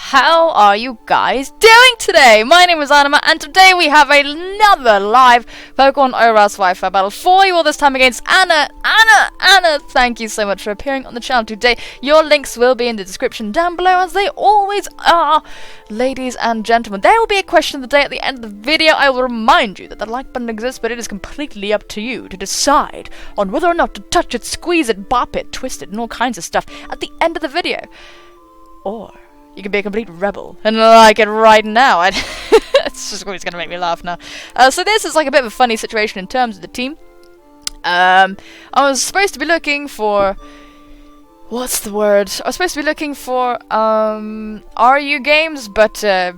how are you guys doing today? My name is Anima, and today we have another live Pokemon ORAS Wi-Fi battle for you all, this time against Anna, thank you so much for appearing on the channel today. Your links will be in the description down below, as they always are. Ladies and gentlemen, there will be a question of the day at the end of the video. I will remind you that the like button exists, but it is completely up to you to decide on whether or not to touch it, squeeze it, bop it, twist it, and all kinds of stuff at the end of the video. Or you can be a complete rebel and like it right now. It's just always going to make me laugh now. So this is like a bit of a funny situation in terms of the team. I was supposed to be looking for... what's the word? I was supposed to be looking for RU games, but it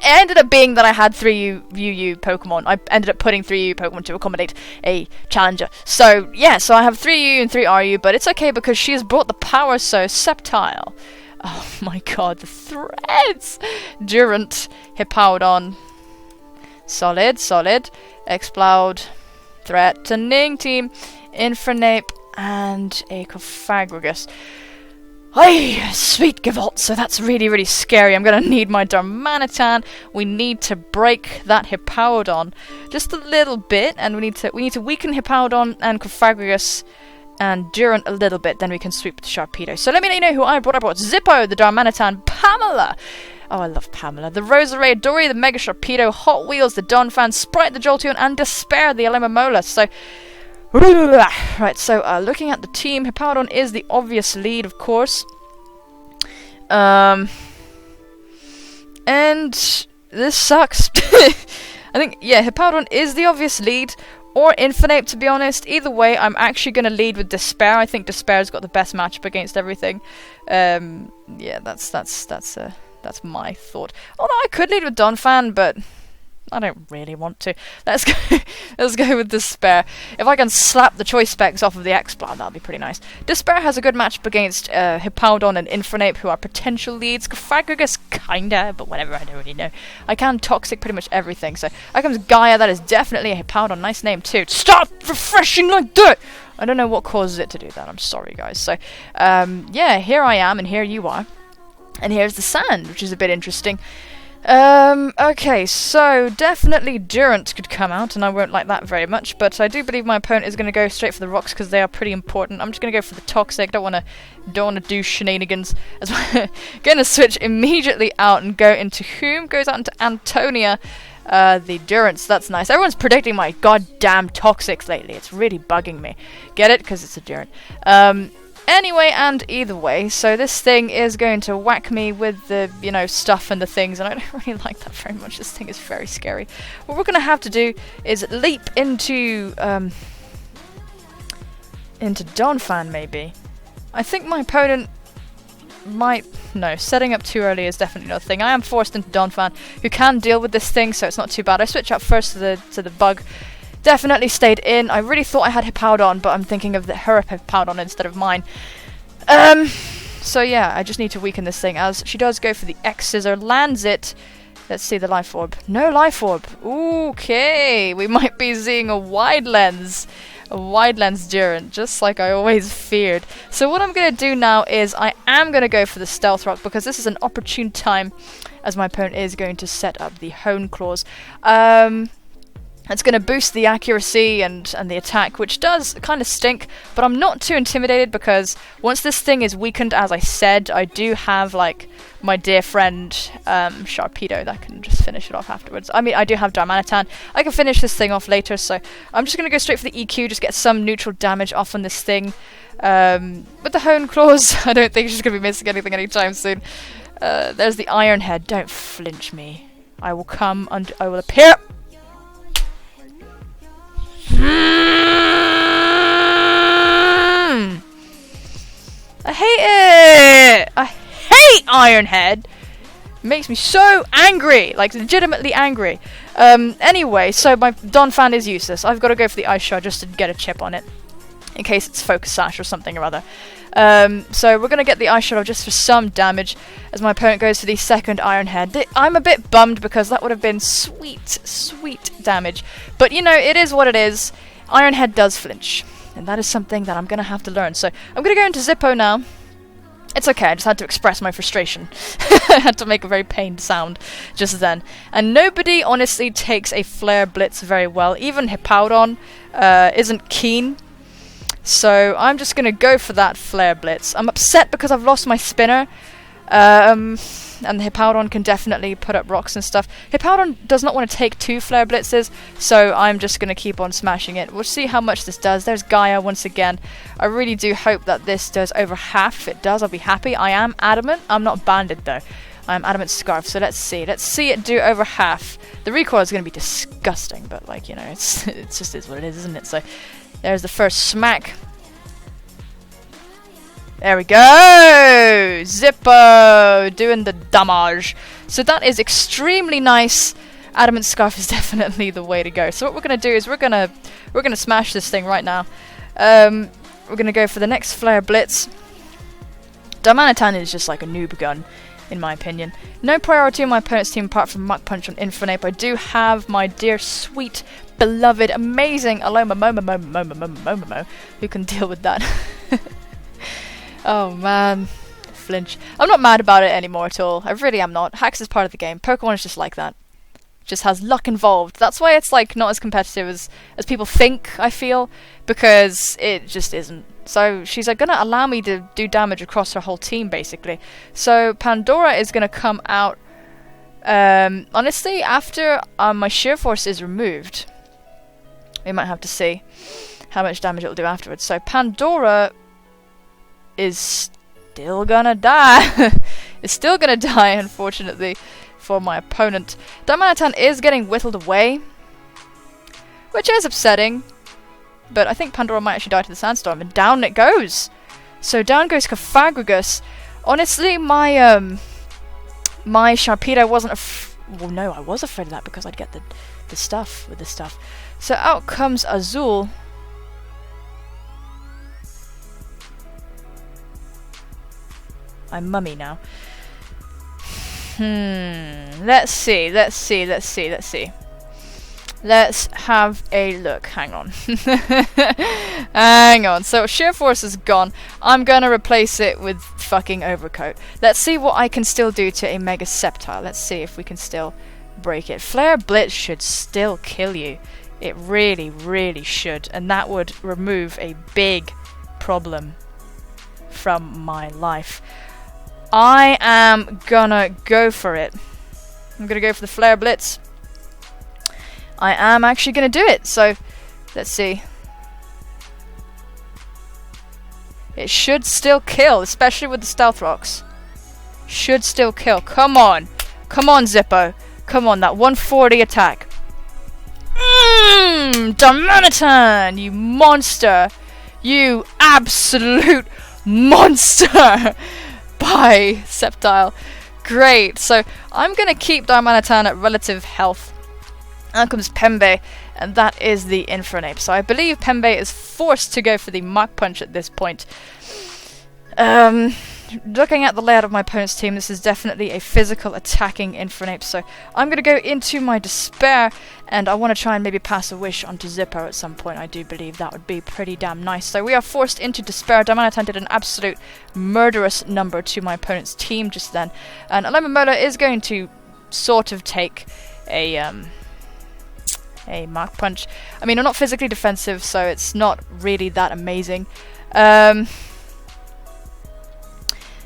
ended up being that I had 3 UU Pokemon. I ended up putting 3 UU Pokemon to accommodate a challenger. So yeah, so I have 3 UU and 3 RU, but it's okay because she has brought the power so Sceptile. Oh my god, the threads! Durant, Hippowdon. Solid. Exploud. Threatening team. Infernape. And a Cofagrigus. Hey, sweet Gavolt, so that's really scary. I'm gonna need my Darmanitan. We need to break that Hippowdon just a little bit, and we need to weaken Hippowdon and Cofagrigus and Durant a little bit, then we can sweep the Sharpedo. So let me know who I brought. I brought Zippo, the Darmanitan, Pamela. Oh, I love Pamela. The Roserade, Dory, the Mega Sharpedo, Hot Wheels, the Donphan, Sprite, the Jolteon, and Despair, the Alomomola. So right, so looking at the team, Hippowdon is the obvious lead, of course. And this sucks. I think, yeah, Hippowdon is the obvious lead, or Infernape, to be honest. Either way, I'm actually going to lead with Despair. I think Despair's got the best matchup against everything. Yeah, that's my thought. Although I could lead with Donphan, but I don't really want to. Let's go with Despair. If I can slap the choice specs off of the X-Plant, that'll be pretty nice. Despair has a good matchup against Hippowdon and Infernape, who are potential leads. Cofagrigus, kinda, but whatever, I don't really know. I can Toxic pretty much everything, so here comes Gaia. That is definitely a Hippowdon. Nice name, too. Stop refreshing like that! I don't know what causes it to do that. I'm sorry, guys. So, yeah, here I am, and here you are. And here's the sand, which is a bit interesting. Okay, so definitely Durant could come out, and I won't like that very much, but I do believe my opponent is going to go straight for the rocks because they are pretty important. I'm just going to go for the Toxic. Don't want to do shenanigans. I'm going to switch immediately out and go into whom? Goes out into Antonia, the Durants. That's nice. Everyone's predicting my goddamn Toxics lately. It's really bugging me. Get it? Because it's a Durant. Anyway, and either way, so this thing is going to whack me with the, stuff and the things, and I don't really like that very much. This thing is very scary. What we're going to have to do is leap into Donphan, maybe. I think my opponent might... no, setting up too early is definitely not a thing. I am forced into Donphan, who can deal with this thing, so it's not too bad. I switch out first to the bug. Definitely stayed in. I really thought I had Hippowdon, but I'm thinking of her Hippowdon instead of mine. So yeah, I just need to weaken this thing, as she does go for the X-Scissor, lands it. Let's see the Life Orb. No Life Orb. Okay, we might be seeing a Wide Lens. A Wide Lens Durant, just like I always feared. So what I'm going to do now is I am going to go for the Stealth Rock, because this is an opportune time, as my opponent is going to set up the Hone Claws. It's going to boost the accuracy and the attack, which does kind of stink, but I'm not too intimidated because once this thing is weakened, as I said, I do have, like, my dear friend Sharpedo that can just finish it off afterwards. I mean, I do have Darmanitan. I can finish this thing off later, so I'm just going to go straight for the EQ, just get some neutral damage off on this thing. With the Hone Claws, I don't think she's going to be missing anything anytime soon. There's the Iron Head. Don't flinch me. I will come and I will appear. I hate it! I hate Iron Head! It makes me so angry! Like, legitimately angry. Anyway, so my Donphan is useless. I've got to go for the Ice Shard just to get a chip on it. In case it's Focus Sash or something or other. So we're going to get the Ice Shard just for some damage as my opponent goes for the second Iron Head. I'm a bit bummed because that would have been sweet damage. But, it is what it is. Iron Head does flinch. And that is something that I'm going to have to learn. So I'm going to go into Zippo now. It's okay, I just had to express my frustration. I had to make a very pained sound just then. And nobody honestly takes a Flare Blitz very well. Even Hippowdon isn't keen. So I'm just going to go for that Flare Blitz. I'm upset because I've lost my spinner. And the Hippowdon can definitely put up rocks and stuff. Hippowdon does not want to take 2 Flare Blitzes, so I'm just going to keep on smashing it. We'll see how much this does. There's Gaia once again. I really do hope that this does over half. If it does, I'll be happy. I am adamant. I'm not banded though. I'm adamant scarf, so let's see. Let's see it do over half. The recoil is going to be disgusting, but like, you know, it's just is what it is, isn't it? So there's the first smack. There we go! Zippo! Doing the damage. So that is extremely nice. Adamant Scarf is definitely the way to go. So what we're going to do is we're going to smash this thing right now. We're going to go for the next Flare Blitz. Darmanitan is just like a noob gun, in my opinion. No priority on my opponent's team apart from Mach Punch on Infernape. I do have my dear, sweet, beloved, amazing Aloma Momo, who can deal with that. Oh man, flinch. I'm not mad about it anymore at all. I really am not. Hacks is part of the game. Pokemon is just like that. Just has luck involved. That's why it's like not as competitive as people think, I feel, because it just isn't. So she's like gonna allow me to do damage across her whole team basically. So Pandora is gonna come out honestly after my sheer force is removed. We might have to see how much damage it'll do afterwards. So Pandora is still gonna die. Is still gonna die, unfortunately, for my opponent. Darmanitan is getting whittled away, which is upsetting, but I think Pandora might actually die to the Sandstorm, and down it goes. So down goes Cofagrigus. Honestly, my my Sharpedo wasn't well, no, I was afraid of that because I'd get the stuff with the stuff. So out comes Azul. I'm mummy now. Let's see. Let's have a look. Hang on. Hang on. So sheer force is gone. I'm gonna replace it with fucking overcoat. Let's see what I can still do to a Mega Sceptile. Let's see if we can still break it. Flare Blitz should still kill you. It really, really should. And that would remove a big problem from my life. I am gonna go for it. I'm gonna go for the Flare Blitz. I am actually gonna do it, so let's see. It should still kill, especially with the Stealth Rocks. Should still kill. Come on. Come on, Zippo. Come on, that 140 attack. Darmanitan, you monster. You absolute monster. Bye, Sceptile. Great. So I'm going to keep Darmanitan at relative health. Out comes Pembe, and that is the Infernape. So I believe Pembe is forced to go for the Mach Punch at this point. Looking at the layout of my opponent's team, this is definitely a physical attacking Infernape. So I'm going to go into my Despair, and I want to try and maybe pass a wish onto Zippo at some point. I do believe that would be pretty damn nice. So we are forced into Despair. Darmanitan did an absolute murderous number to my opponent's team just then. And Alomomola is going to sort of take a Mach Punch. I mean, I'm not physically defensive, so it's not really that amazing.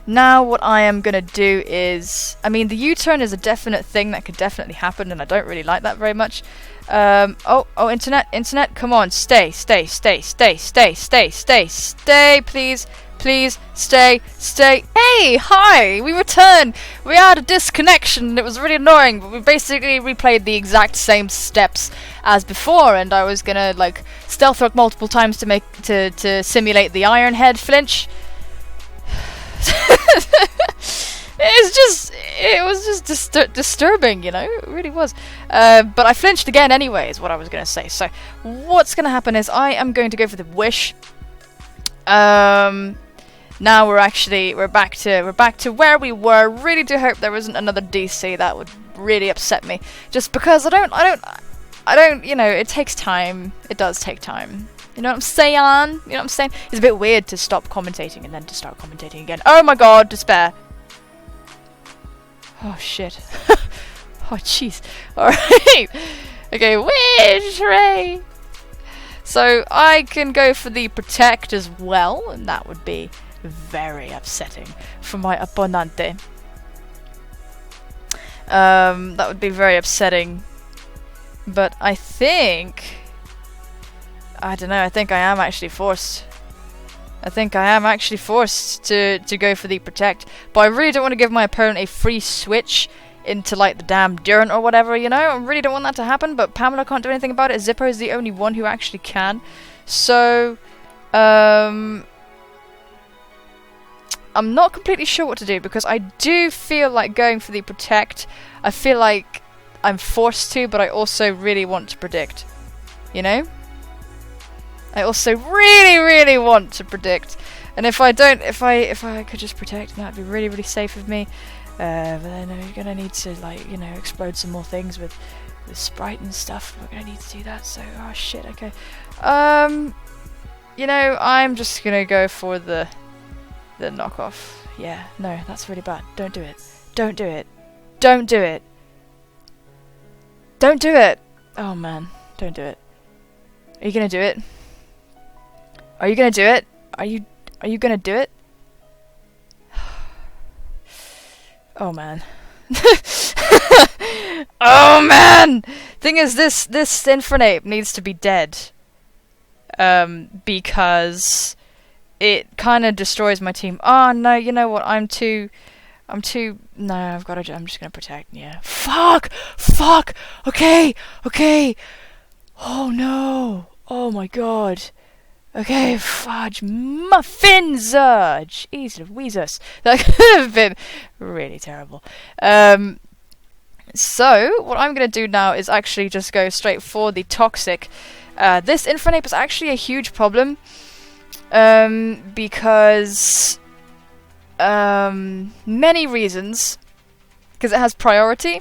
Now what I am going to do is, I mean, the U-turn is a definite thing that could definitely happen, and I don't really like that very much. Oh, internet, come on, stay, please, stay. Hey, hi, we returned. We had a disconnection, and it was really annoying, but we basically replayed the exact same steps as before, and I was gonna, like, stealth rock multiple times to simulate the Iron Head flinch. It was just disturbing, you know, it really was. But I flinched again anyway, is what I was going to say. So what's going to happen is I am going to go for the wish. Now we're back to where we were. Really do hope there isn't another DC. That would really upset me. Just because I don't, you know, it takes time. It does take time. You know what I'm saying? You know what I'm saying? It's a bit weird to stop commentating and then to start commentating again. Oh my god, despair. Oh shit. Oh jeez. Alright. Okay, wish! Hooray! So I can go for the protect as well, and that would be very upsetting for my opponente. That would be very upsetting. But I think... I don't know, I think I am actually forced. I think I am actually forced to go for the protect. But I really don't want to give my opponent a free switch into like the damn Durant or whatever, you know? I really don't want that to happen, but Pamela can't do anything about it. Zippo is the only one who actually can. So, I'm not completely sure what to do, because I do feel like going for the protect. I feel like I'm forced to, but I also really want to predict. You know? I also really, really want to predict. And if I don't, if I could just protect, that'd be really, really safe of me. But then you're gonna need to, like, you know, explode some more things with Sprite and stuff. We're gonna need to do that, so, oh shit, okay. You know, I'm just gonna go for the knockoff. Yeah, no, that's really bad. Don't do it. Don't do it. Don't do it. Don't do it! Oh man, don't do it. Are you gonna do it? Are you gonna do it? Are you gonna do it? Oh man. Oh man! Thing is, this Infernape needs to be dead. Because it kind of destroys my team. Oh no, you know what? I'm too. No, I'm just gonna protect. Yeah. Fuck! Okay. Oh no! Oh my god. Okay, fudge muffins! Jeez Louises. That could have been really terrible. So, what I'm going to do now is actually just go straight for the toxic. This Infernape is actually a huge problem. Because... many reasons. Because it has priority.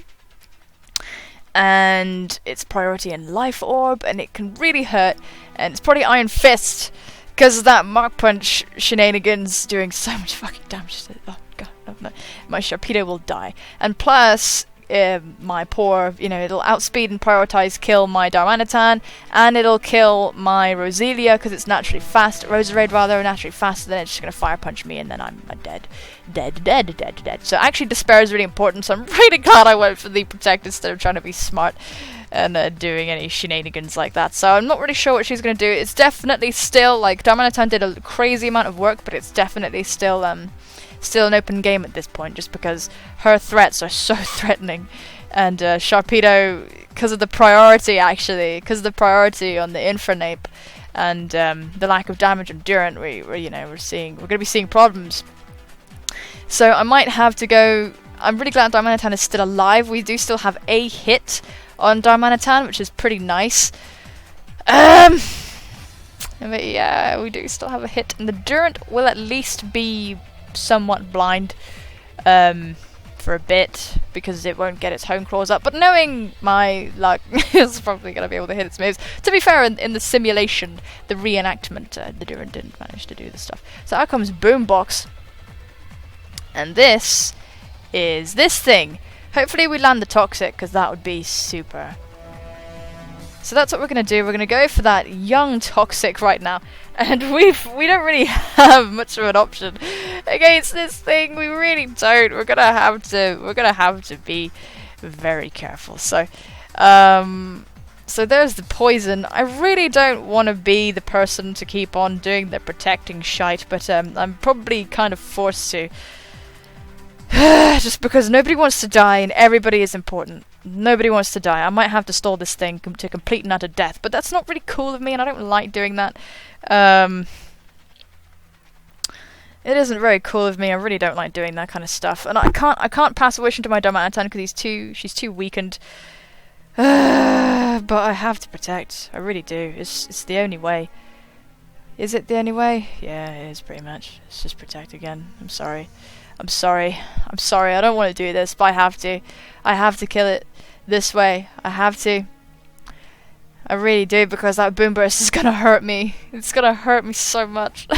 And it's priority in Life Orb, and it can really hurt. And it's probably Iron Fist, because of that Mark Punch shenanigans doing so much fucking damage. Oh god, no. My Sharpedo will die. And plus, my poor, you know, it'll outspeed and prioritize kill my Darmanitan, and it'll kill my Roselia, because it's naturally fast, Roserade rather, naturally faster, then it's just going to Fire Punch me, and then I'm dead. So actually Despair is really important, so I'm really glad I went for the Protect instead of trying to be smart and doing any shenanigans like that. So I'm not really sure what she's going to do. It's definitely still, like, Darmanitan did a crazy amount of work, but it's definitely still an open game at this point, just because her threats are so threatening. And Sharpedo, because of the priority on the Infernape, and the lack of damage on Durant, we're going to be seeing problems. So I might have to go. I'm really glad Darmanitan is still alive. We do still have a hit on Darmanitan, which is pretty nice. But yeah, we do still have a hit, and the Durant will at least be somewhat blind for a bit, because it won't get its home claws up. But knowing my luck, it's probably going to be able to hit its moves. To be fair, in the simulation, the reenactment, the Durant didn't manage to do the stuff. So out comes Boombox. And this is this thing. Hopefully we land the Toxic, because that would be super. So that's what we're going to do. We're going to go for that young Toxic right now. And we don't really have much of an option against this thing. We really don't. We're going to have to be very careful. So so there's the poison. I really don't want to be the person to keep on doing the protecting shite, but I'm probably kind of forced to. Just because nobody wants to die and everybody is important. Nobody wants to die. I might have to stall this thing to complete and utter death, but that's not really cool of me, and I don't like doing that. It isn't very cool of me. I really don't like doing that kind of stuff, and I can't pass a wish into my Darmanitan because she's too weakened. But I have to protect. I really do. It's the only way. Is it the only way? Yeah, it is pretty much. Let's just protect again. I'm sorry. I don't want to do this, but I have to. I have to kill it this way. I have to. I really do, because that boom burst is gonna hurt me. It's gonna hurt me so much.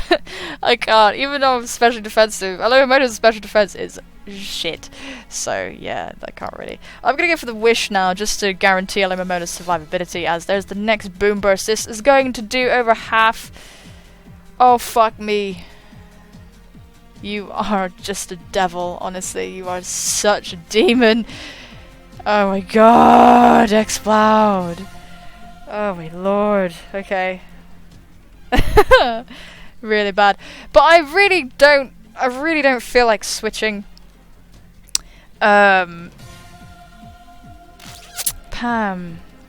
I can't, even though I'm special defensive. Elemental's special defense is shit. So yeah, I can't really. I'm gonna go for the wish now, just to guarantee Elemental's survivability, as there's the next boom burst. This is going to do over half. Oh fuck me. You are just a devil, honestly. You are such a demon. Oh my god, explode. Oh my lord. Okay. Really bad. But I really don't feel like switching. Pam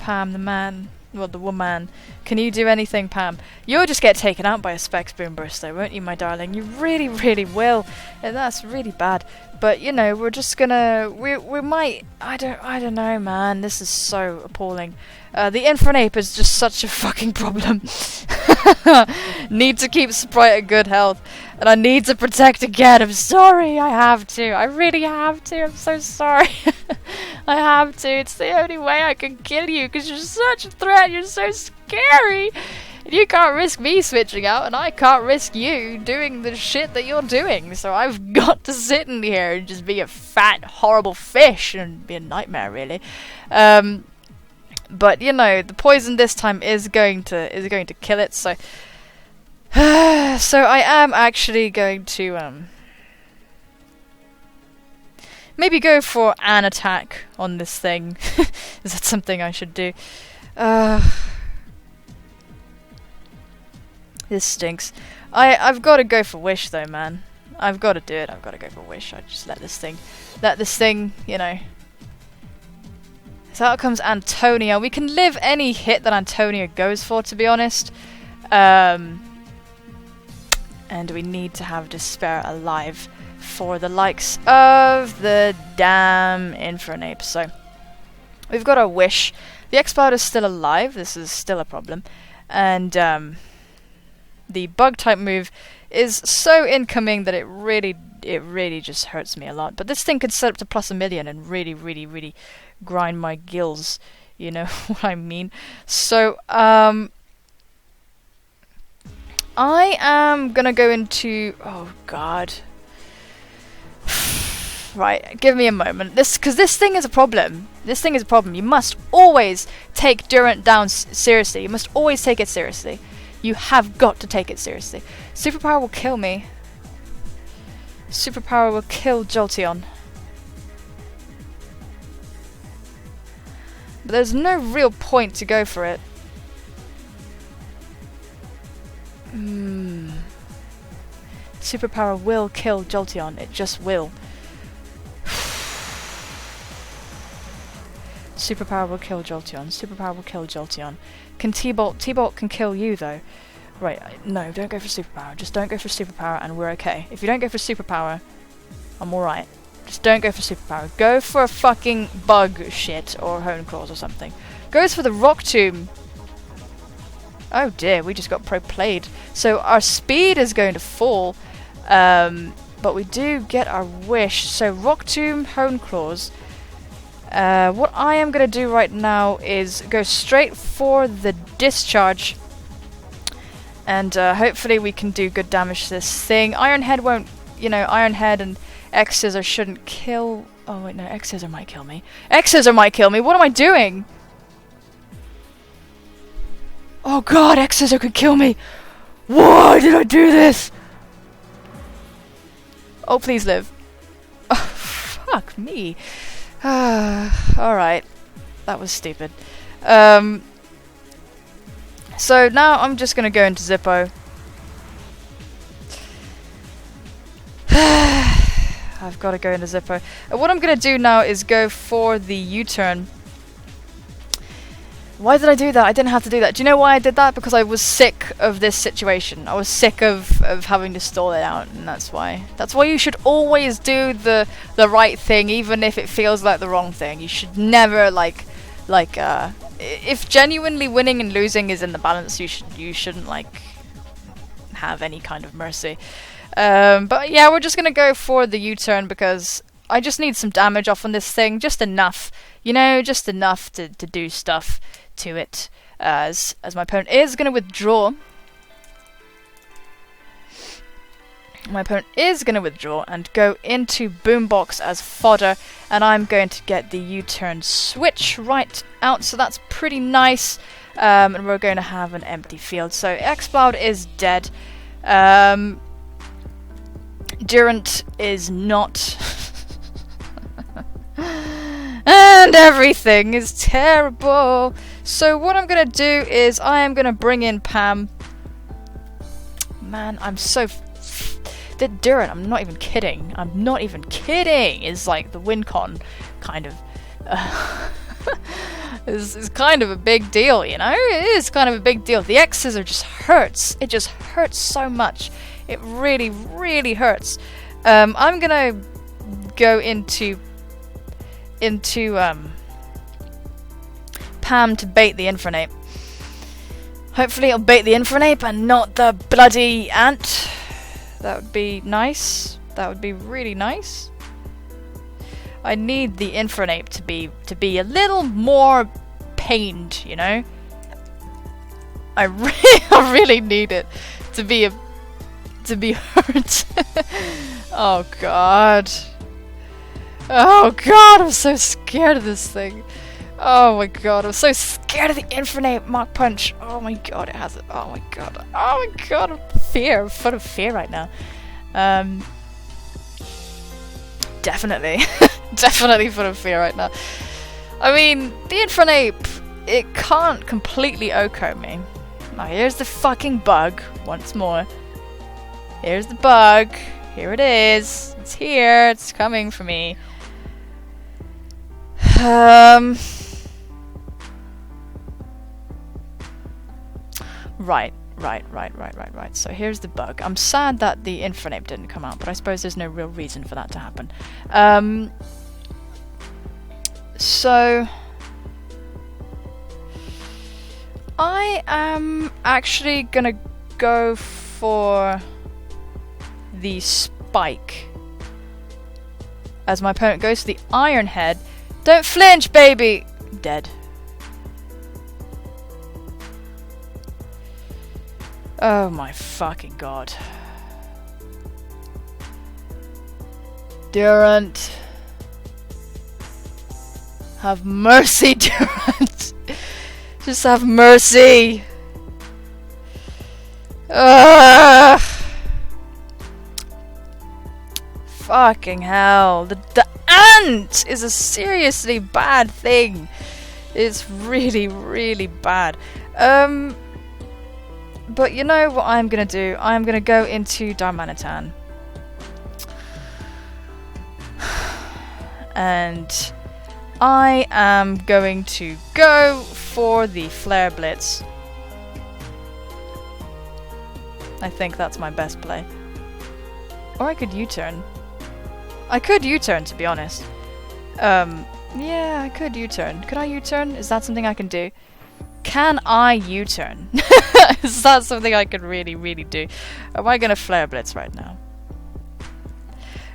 the man. Well, the woman. Can you do anything, Pam? You'll just get taken out by a Specs boom burst though, won't you, my darling? You really, really will. And that's really bad. But, you know, we're just gonna... We might... I don't know, man. This is so appalling. The Infernape is just such a fucking problem. Need to keep Sprite at good health. And I need to protect again. I'm sorry. I have to. I really have to. I'm so sorry. I have to. It's the only way I can kill you, because you're such a threat. You're so scary. And you can't risk me switching out, and I can't risk you doing the shit that you're doing. So I've got to sit in here and just be a fat, horrible fish and be a nightmare, really. But you know, the poison this time is going to kill it. So, so I am actually going to maybe go for an attack on this thing. Is that something I should do? This stinks. I've got to go for wish though, man. I've got to do it. I've got to go for wish. I just let this thing, you know. So out comes Antonia. We can live any hit that Antonia goes for, to be honest. And we need to have Despair alive for the likes of the damn Infernape. So we've got our wish. The Exploud is still alive. This is still a problem. And the bug type move is so incoming that it really just hurts me a lot. But this thing could set up to plus 1,000,000 and really grind my gills. You know what I mean? So I am gonna go into... Oh god. Right, give me a moment. Because this thing is a problem. This thing is a problem. You must always take Durant down seriously. You must always take it seriously. You have got to take it seriously. Superpower will kill me. Superpower will kill Jolteon. But there's no real point to go for it. Superpower will kill Jolteon. It just will. Superpower will kill Jolteon. Superpower will kill Jolteon. Can T-Bolt... T-Bolt can kill you, though. Right, no, don't go for Superpower. Just don't go for Superpower and we're okay. If you don't go for Superpower, I'm alright. Just don't go for Superpower. Go for a fucking bug shit or Hone Claws or something. Goes for the Rock Tomb. Oh dear, we just got pro-played. So our speed is going to fall. But we do get our wish. So Rock Tomb, Hone Claws. What I am going to do right now is go straight for the Discharge. And hopefully we can do good damage to this thing. Iron Head won't, you know, Iron Head and X-Scissor shouldn't kill... Oh wait, no, X-Scissor might kill me. X-Scissor might kill me! What am I doing? Oh god, X-Scissor could kill me! Why did I do this? Oh, please live. Oh, fuck me. Alright. That was stupid. So now I'm just gonna go into Zippo. I've got to go into Zippo. What I'm gonna do now is go for the U-turn. Why did I do that? I didn't have to do that. Do you know why I did that? Because I was sick of this situation. I was sick of having to stall it out, and that's why. That's why you should always do the right thing, even if it feels like the wrong thing. You should never if genuinely winning and losing is in the balance, you shouldn't like have any kind of mercy. But yeah, we're just gonna go for the U-turn because I just need some damage off on this thing, just enough, you know, just enough to do stuff to it. as my opponent is going to withdraw. My opponent is going to withdraw and go into Boombox as fodder, and I'm going to get the U-turn switch right out, so that's pretty nice. And we're going to have an empty field. So Xcloud is dead. Durant is not. And everything is terrible. So what I'm going to do is I am going to bring in Pam. Man, I'm so... The Durant, I'm not even kidding. I'm not even kidding. Is like the win con kind of... is kind of a big deal, you know? It is kind of a big deal. The X scissor just hurts. It just hurts so much. It really, really hurts. I'm gonna go into Pam to bait the Infernape. Hopefully it'll bait the Infernape and not the bloody ant. That would be nice. That would be really nice. I need the Infernape to be a little more pained, you know? I really need it to be hurt. Oh god. Oh god, I'm so scared of this thing. Oh my god, I'm so scared of the Infernape Mach Punch. Oh my god, it has it. Oh my god. Oh my god, I'm full of fear right now. Definitely. Definitely full of fear right now. I mean, the Infernape, it can't completely OHKO me. Now here's the fucking bug, once more. Here's the bug. Here it is. It's here. It's coming for me. Right. So here's the bug. I'm sad that the Infernape didn't come out, but I suppose there's no real reason for that to happen. So I am actually gonna go for the spike as my opponent goes to the Iron Head. Don't flinch, baby! Dead. Oh my fucking god. Durant. Have mercy, Durant. Just have mercy. Ugh. Fucking hell. The ant is a seriously bad thing. It's really, really bad. But you know what I'm gonna do? I'm gonna go into Darmanitan. And I am going to go for the Flare Blitz. I think that's my best play. Or I could U-turn. I could U-turn, to be honest. Yeah, I could U-turn. Could I U-turn? Is that something I can do? Can I U-turn? Is that something I could really, really do? Am I gonna Flare Blitz right now?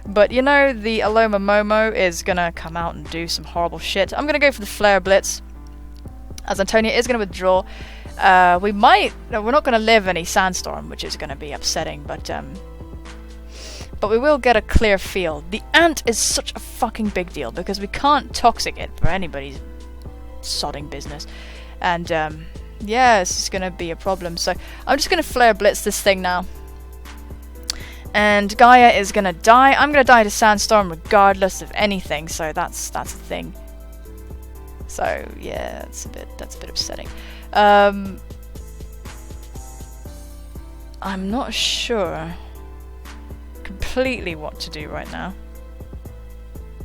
But you know, the Aloma Momo is gonna come out and do some horrible shit. I'm gonna go for the Flare Blitz, as Antonia is gonna withdraw. We're not gonna live any Sandstorm, which is gonna be upsetting, but we will get a clear field. The ant is such a fucking big deal because we can't toxic it for anybody's sodding business. And yeah, this is gonna be a problem. So I'm just gonna Flare Blitz this thing now. And Gaia is gonna die. I'm gonna die to Sandstorm regardless of anything, so that's a thing. So yeah, that's a bit upsetting. I'm not sure completely what to do right now.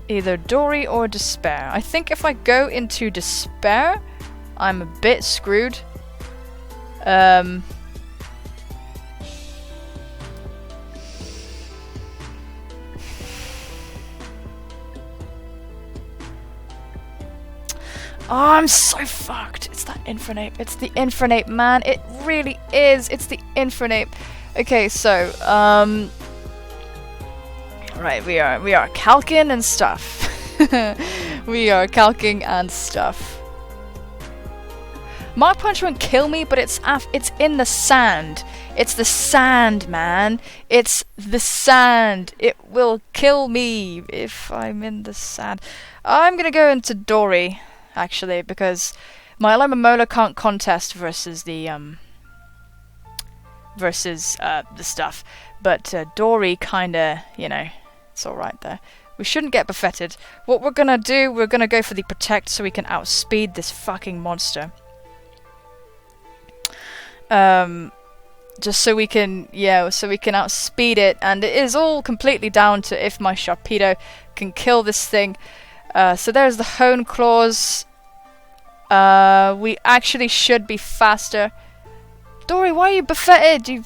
Either Dory or Despair. I think if I go into Despair, I'm a bit screwed. Oh, I'm so fucked. It's that Infernape. It's the Infernape, man. It really is. It's the Infernape. Okay, so, right, we are calcing and stuff. We are calcing and stuff. Mark Punch won't kill me, but it's in the sand. It's the sand, man. It's the sand. It will kill me if I'm in the sand. I'm gonna go into Dory, actually, because my Alomomola can't contest versus the stuff. But Dory kinda, you know, it's alright there. We shouldn't get buffeted. What we're gonna do, we're gonna go for the protect so we can outspeed this fucking monster. Just so we can, yeah, so we can outspeed it, and it is all completely down to if my Sharpedo can kill this thing. So there's the Hone Claws. We actually should be faster. Dory, why are you buffeted, you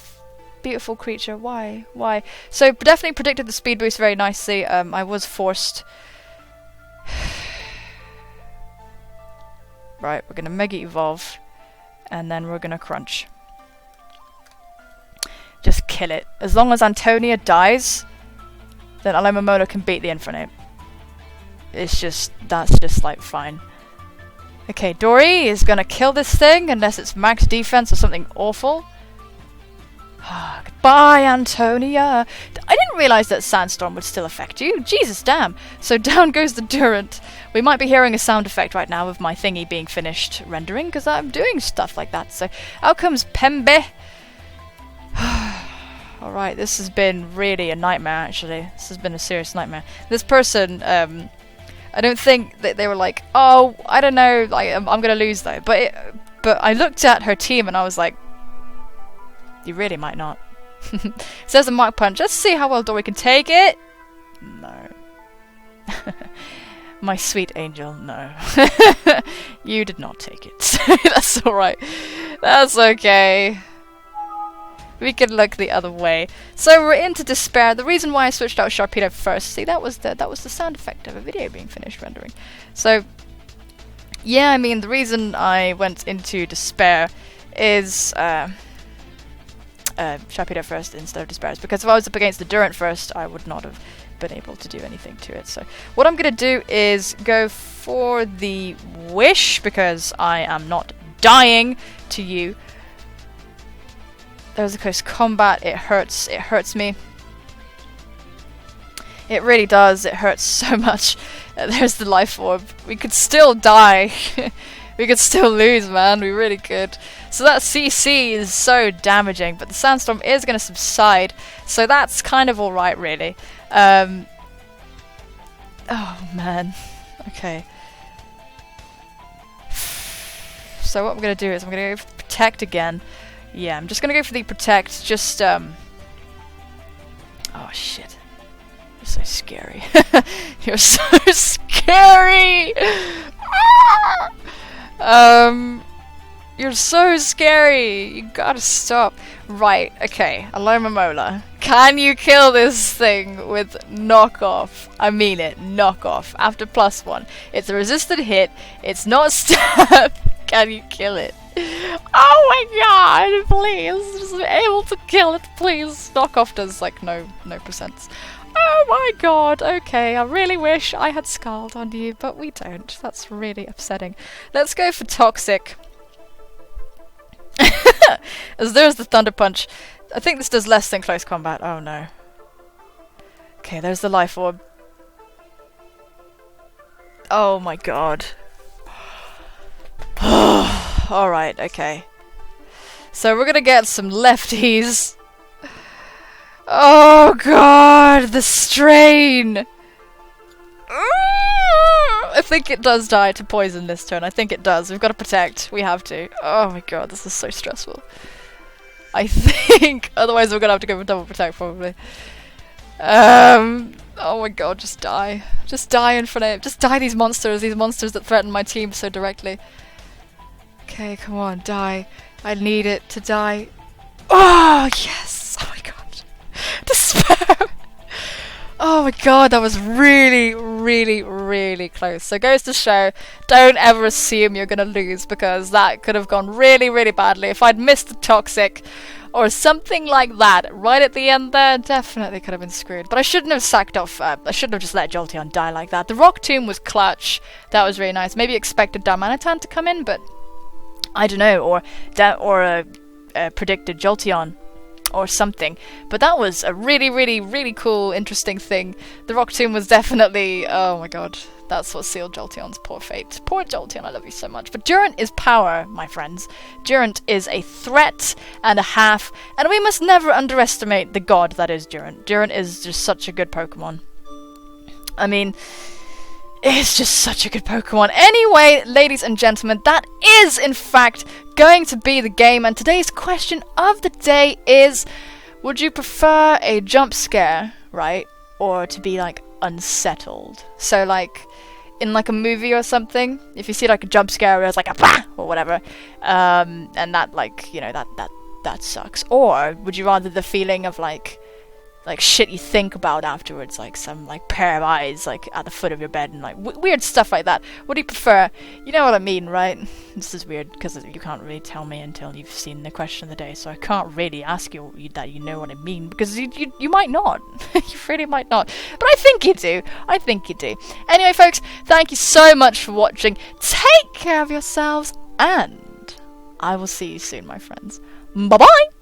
beautiful creature? Why? Why? So definitely predicted the speed boost very nicely. I was forced. Right, we're gonna Mega Evolve, and then we're gonna Crunch. Just kill it. As long as Antonia dies, then Alomomola can beat the Infernape. It's just, that's just like fine. Okay, Dory is gonna kill this thing unless it's max defense or something awful. Goodbye, Antonia. I didn't realise that Sandstorm would still affect you. Jesus damn. So down goes the Durant. We might be hearing a sound effect right now of my thingy being finished rendering, because I'm doing stuff like that. So out comes Pembe. Alright, this has been really a nightmare, actually. This has been a serious nightmare. This person, I don't think that they were like, oh, I don't know, like, I'm gonna lose though. But I looked at her team and I was like, you really might not. Says a Mark Punch. Let's see how well Dory can take it. No. My sweet angel, no. You did not take it. That's alright. That's okay. We can look the other way. So we're into Despair. The reason why I switched out Sharpedo first, see, that was the sound effect of a video being finished rendering. So yeah, I mean, the reason I went into Despair is Sharpedo first instead of Despair is because if I was up against the Durant first, I would not have been able to do anything to it. So what I'm gonna do is go for the Wish, because I am not dying to you. There's a close combat. It hurts me. It really does. It hurts so much. There's the Life Orb. We could still die. We could still lose, man. We really could. So that CC is so damaging, but the Sandstorm is going to subside, so that's kind of alright, really. Oh, man. Okay. So what I'm going to do is I'm going to go for Protect again. Yeah, I'm just going to go for the Protect, just, oh, shit. You're so scary. You're so scary! You're so scary! You gotta stop. Right, okay, Alomomola. Can you kill this thing with Knockoff? I mean it, Knockoff. After +1. It's a resisted hit, it's not stab. Can you kill it? Oh my god, please! Just be able to kill it, please! Knockoff does, like, no percents. Oh my god, okay, I really wish I had Scald on you, but we don't. That's really upsetting. Let's go for Toxic. As there's the Thunder Punch. I think this does less than close combat. Oh no. Okay, there's the Life Orb. Oh my god. Alright, okay. So we're gonna get some lefties. Oh god, the strain! I think it does die to poison this turn. I think it does. We've got to protect. We have to. Oh my god, this is so stressful. I think. Otherwise we're going to have to go for double protect probably. Oh my god, just die. Just die in front of it. Just die these monsters that threaten my team so directly. Okay, come on, die. I need it to die. Oh, yes! Oh my god. Despair! Oh my god, that was really, really, really close. So it goes to show, don't ever assume you're gonna lose, because that could have gone really, really badly. If I'd missed the Toxic or something like that right at the end there, definitely could have been screwed. But I shouldn't have sacked off, I shouldn't have just let Jolteon die like that. The Rock Tomb was clutch. That was really nice. Maybe expected Darmanitan to come in, but I don't know, or a predicted Jolteon or something. But that was a really, really, really cool, interesting thing. The Rock Tomb was definitely, oh my god, that's what sealed Jolteon's poor fate. Poor Jolteon, I love you so much. But Durant is power, my friends. Durant is a threat and a half, and we must never underestimate the god that is Durant. Durant is just such a good Pokemon. I mean, it's just such a good Pokemon. Anyway, ladies and gentlemen, that is, in fact, going to be the game. And today's question of the day is, would you prefer a jump scare, right? Or to be, like, unsettled? So, like, in, like, a movie or something, if you see, like, a jump scare where it's like a bah! Or whatever, and that, like, you know, that sucks. Or would you rather the feeling of, like shit you think about afterwards, like some like pair of eyes like at the foot of your bed and like weird stuff like that? What do you prefer? You know what I mean, right? This is weird because you can't really tell me until you've seen the question of the day, so I can't really ask you that you know what I mean, because you might not. You really might not, but I think you do. I think you do. Anyway, folks, thank you so much for watching. Take care of yourselves, and I will see you soon, my friends. Bye bye.